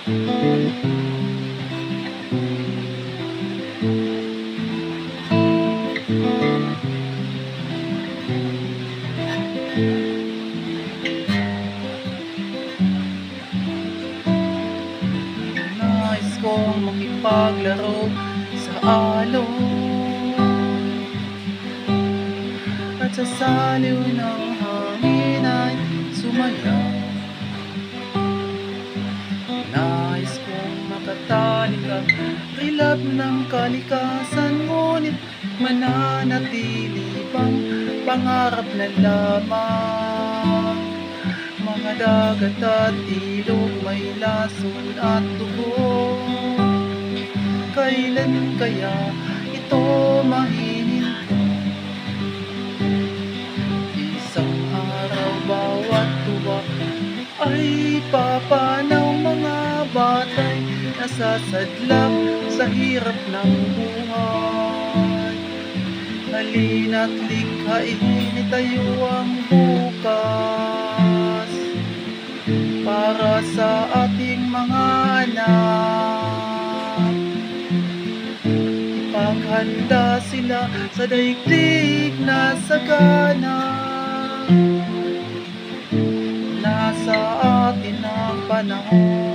Nais kong makipaglaro sa alon at sa saliw ng hangin ay sumayaw. Nais kong makatalik ang kilap ng kalikasan, ngunit mananatili bang pangarap na lamang? Mga dagat at ilog, may lason at dugo, kailan kaya ito mahihinto? Isang araw bawat tuwa ay papanaw, mga batay nasasadlak sa hirap ng buhay. Halina't likhain, itayo ang bukas para sa ating mga anak. Ipaghanda sila sa daigdig na sagana. Nasa atin ang panahon.